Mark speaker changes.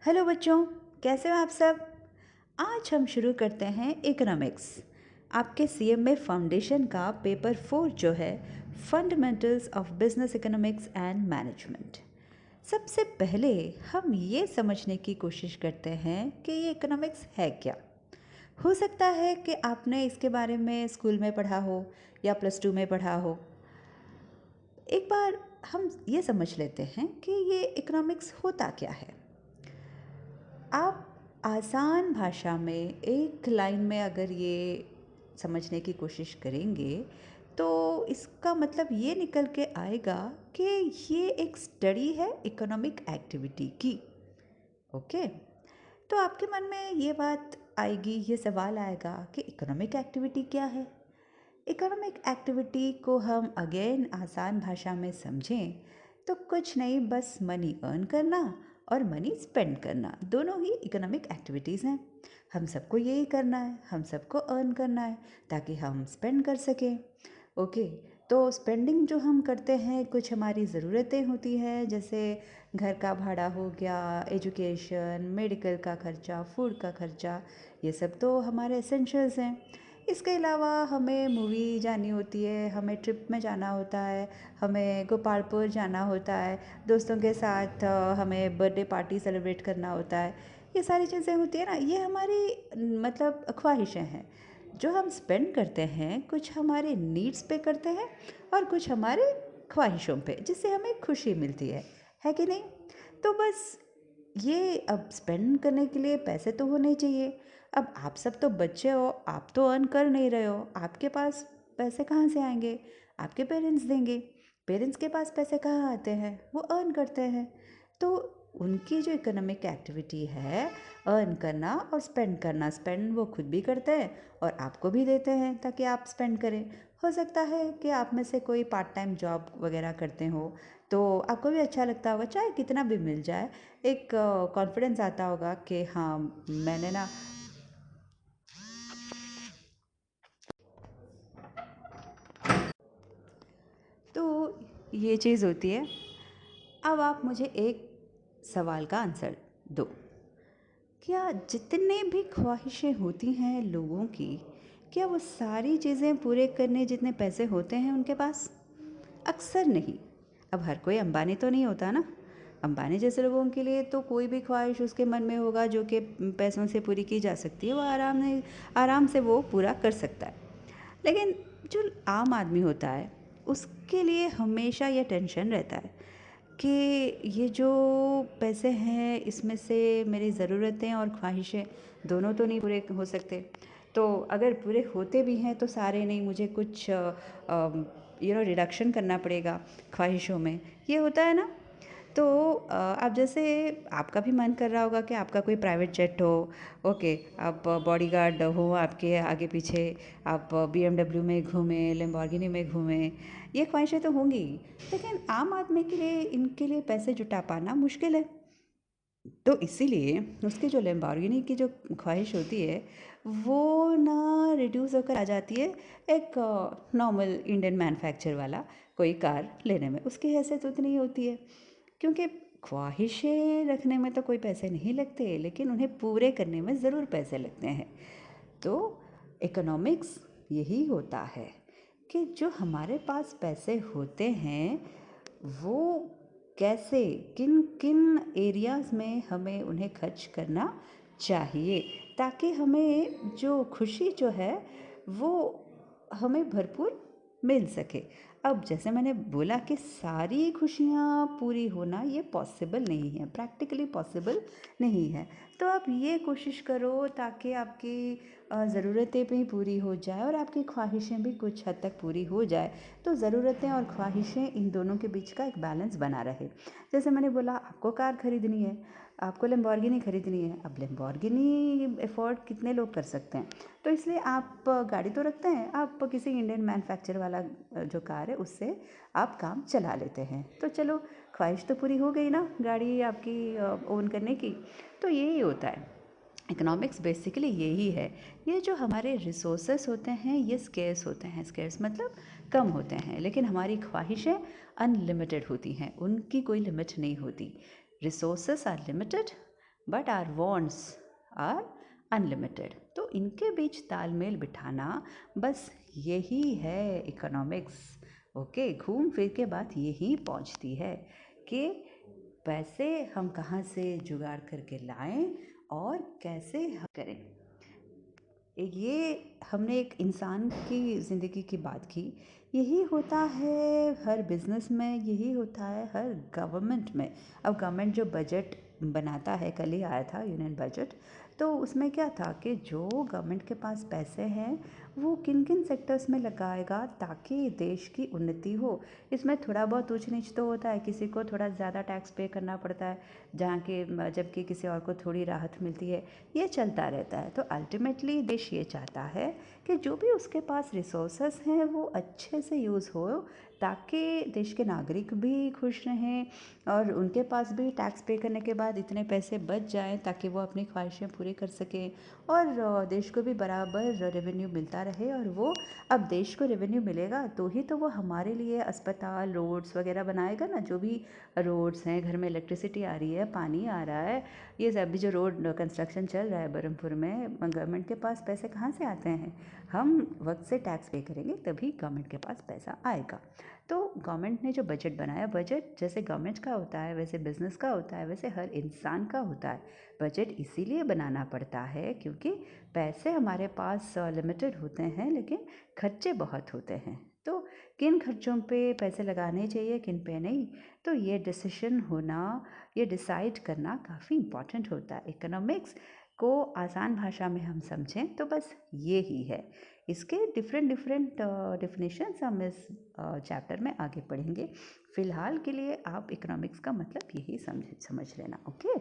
Speaker 1: Hello बच्चों, कैसे हो आप सब। आज हम शुरू करते हैं इकोनॉमिक्स। आपके सीएमए फाउंडेशन का पेपर 4 जो है fundamentals of business economics and management. सबसे पहले हम ये समझने की कोशिश करते हैं कि ये इकोनॉमिक्स है क्या। हो सकता है कि आपने इसके बारे में स्कूल में पढ़ा हो या +2 में पढ़ा हो। एक बार हम ये समझ लेते हैं कि ये इकोनॉमिक्स होता क्या है। आप आसान भाषा में एक लाइन में अगर ये समझने की कोशिश करेंगे तो इसका मतलब ये निकल के आएगा कि ये एक स्टडी है इकोनॉमिक एक्टिविटी की। ओके, तो आपके मन में ये बात आएगी, ये सवाल आएगा कि इकोनॉमिक एक्टिविटी क्या है। इकोनॉमिक एक्टिविटी को हम अगेन आसान भाषा में समझें तो कुछ नहीं, बस मनी अर्न करना और मनी स्पेंड करना, दोनों ही इकोनॉमिक एक्टिविटीज़ हैं। हम सबको यही करना है, हम सबको अर्न करना है ताकि हम स्पेंड कर सकें। ओके, तो स्पेंडिंग जो हम करते हैं, कुछ हमारी ज़रूरतें होती हैं, जैसे घर का भाड़ा हो गया, एजुकेशन, मेडिकल का खर्चा, फूड का खर्चा, ये सब तो हमारे एसेंशियल्स हैं। इसके अलावा हमें मूवी जानी होती है, हमें ट्रिप में जाना होता है, हमें गोपालपुर जाना होता है, दोस्तों के साथ हमें बर्थडे पार्टी सेलिब्रेट करना होता है। ये सारी चीज़ें होती है ना, ये हमारी मतलब ख्वाहिशें हैं जो हम स्पेंड करते हैं। कुछ हमारे नीड्स पे करते हैं और कुछ हमारे ख्वाहिशों पे, जिससे हमें खुशी मिलती है कि नहीं। तो बस ये अब स्पेंड करने के लिए पैसे तो होने चाहिए। अब आप सब तो बच्चे हो, आप तो अर्न कर नहीं रहे हो, आपके पास पैसे कहाँ से आएंगे? आपके पेरेंट्स देंगे। पेरेंट्स के पास पैसे कहाँ आते हैं? वो अर्न करते हैं। तो उनकी जो इकोनॉमिक एक्टिविटी है अर्न करना और स्पेंड करना, स्पेंड वो खुद भी करते हैं और आपको भी देते हैं ताकि आप स्पेंड करें। हो सकता है कि आप में से कोई पार्ट टाइम जॉब वगैरह करते हो तो आपको भी अच्छा लगता होगा, चाहे कितना भी मिल जाए, एक कॉन्फिडेंस आता होगा कि हाँ मैंने ना। तो ये चीज़ होती है। अब आप मुझे एक सवाल का आंसर दो। क्या जितने भी ख्वाहिशें होती हैं लोगों की, क्या वो सारी चीज़ें पूरे करने जितने पैसे होते हैं उनके पास? अक्सर नहीं। अब हर कोई अंबानी तो नहीं होता ना। अंबानी जैसे लोगों के लिए तो कोई भी ख्वाहिश उसके मन में होगा जो कि पैसों से पूरी की जा सकती है, वो आराम से वो पूरा कर सकता है। लेकिन जो आम आदमी होता है उसके लिए हमेशा ये टेंशन रहता है कि ये जो पैसे हैं इसमें से मेरी ज़रूरतें और ख्वाहिशें दोनों तो नहीं पूरे हो सकते। तो अगर पूरे होते भी हैं तो सारे नहीं, मुझे कुछ रिडक्शन करना पड़ेगा ख्वाहिशों में, ये होता है ना। तो अब जैसे आपका भी मन कर रहा होगा कि आपका कोई प्राइवेट जेट हो। ओके, आप बॉडीगार्ड हो आपके आगे पीछे, आप BMW में घूमें, लैम्बोर्गिनी में घूमें, ये ख्वाहिशें तो होंगी। लेकिन आम आदमी के लिए इनके लिए पैसे जुटा पाना मुश्किल है। तो इसीलिए उसकी जो लैम्बोर्गिनी की जो ख्वाहिश होती है वो ना रिड्यूस होकर आ जाती है एक नॉर्मल इंडियन मैन्युफैक्चर वाला कोई कार लेने में। उसकी हैसियत उतनी ही होती है, क्योंकि ख्वाहिशें रखने में तो कोई पैसे नहीं लगते, लेकिन उन्हें पूरे करने में ज़रूर पैसे लगते हैं। तो इकोनॉमिक्स यही होता है कि जो हमारे पास पैसे होते हैं वो कैसे, किन किन एरियाज़ में हमें उन्हें खर्च करना चाहिए ताकि हमें जो खुशी जो है वो हमें भरपूर मिल सके। अब जैसे मैंने बोला कि सारी खुशियाँ पूरी होना ये पॉसिबल नहीं है, प्रैक्टिकली पॉसिबल नहीं है। तो आप ये कोशिश करो ताकि आपकी ज़रूरतें भी पूरी हो जाए और आपकी ख्वाहिशें भी कुछ हद तक पूरी हो जाए। तो ज़रूरतें और ख्वाहिशें इन दोनों के बीच का एक बैलेंस बना रहे। जैसे मैंने बोला आपको कार खरीदनी है, आपको लैम्बोर्गिनी खरीदनी है। अब लैम्बोर्गिनी अफोर्ड कितने लोग कर सकते हैं? तो इसलिए आप गाड़ी तो रखते हैं, आप किसी इंडियन मैन्युफैक्चर वाला जो कार है उससे आप काम चला लेते हैं। तो चलो ख्वाहिश तो पूरी हो गई ना गाड़ी आपकी ओन करने की। तो यही होता है इकोनॉमिक्स, बेसिकली यही है। ये जो हमारे रिसोर्सेस होते हैं ये स्केर्स होते हैं। स्केर्स मतलब कम होते हैं, लेकिन हमारी ख्वाहिशें अनलिमिटेड होती हैं, उनकी कोई लिमिट नहीं होती। Resources are limited but are wants are unlimited. तो इनके बीच तालमेल बिठाना, बस यही है इकोनॉमिक्स। ओके, घूम फिर के बात यही पहुंचती है कि पैसे हम कहाँ से जुगाड़ करके लाएं और कैसे करें। ये हमने एक इंसान की ज़िंदगी की बात की, यही होता है हर बिज़नेस में, यही होता है हर गवर्नमेंट में। अब गवर्नमेंट जो बजट बनाता है, कल ही आया था यूनियन बजट, तो उसमें क्या था कि जो गवर्नमेंट के पास पैसे हैं वो किन किन सेक्टर्स में लगाएगा ताकि देश की उन्नति हो। इसमें थोड़ा बहुत ऊंच नीच तो होता है, किसी को थोड़ा ज़्यादा टैक्स पे करना पड़ता है जहाँ के जबकि किसी और को थोड़ी राहत मिलती है, ये चलता रहता है। तो अल्टीमेटली देश ये चाहता है कि जो भी उसके पास रिसोर्सेस हैं वो अच्छे से यूज़ हो ताकि देश के नागरिक भी खुश रहें और उनके पास भी टैक्स पे करने के बाद इतने पैसे बच जाएं ताकि वो अपनी ख्वाहिशें पूरी कर सकें और देश को भी बराबर रेवेन्यू मिलता रहे। और वो, अब देश को रेवेन्यू मिलेगा तो ही तो वो हमारे लिए अस्पताल, रोड्स वगैरह बनाएगा ना। जो भी रोड्स हैं, घर में इलेक्ट्रिसिटी आ रही है, पानी आ रहा है, ये सब भी जो रोड कंस्ट्रक्शन चल रहा है बरहमपुर में, गवर्नमेंट के पास पैसे कहाँ से आते हैं? हम वक्त से टैक्स पे करेंगे तभी गवर्नमेंट के पास पैसा आएगा। तो गवर्नमेंट ने जो बजट बनाया, बजट जैसे गवर्नमेंट का होता है वैसे बिजनेस का होता है, वैसे हर इंसान का होता है। बजट इसीलिए बनाना पड़ता है क्योंकि पैसे हमारे पास लिमिटेड होते हैं लेकिन खर्चे बहुत होते हैं। तो किन खर्चों पे पैसे लगाने चाहिए, किन पे नहीं, तो ये डिसीजन होना, ये डिसाइड करना काफ़ी इम्पॉर्टेंट होता है। इकोनॉमिक्स को आसान भाषा में हम समझें तो बस ये ही है। इसके डिफरेंट डिफरेंट डिफिनेशंस हम इस चैप्टर में आगे पढ़ेंगे। फ़िलहाल के लिए आप इकोनॉमिक्स का मतलब यही समझ लेना। ओके।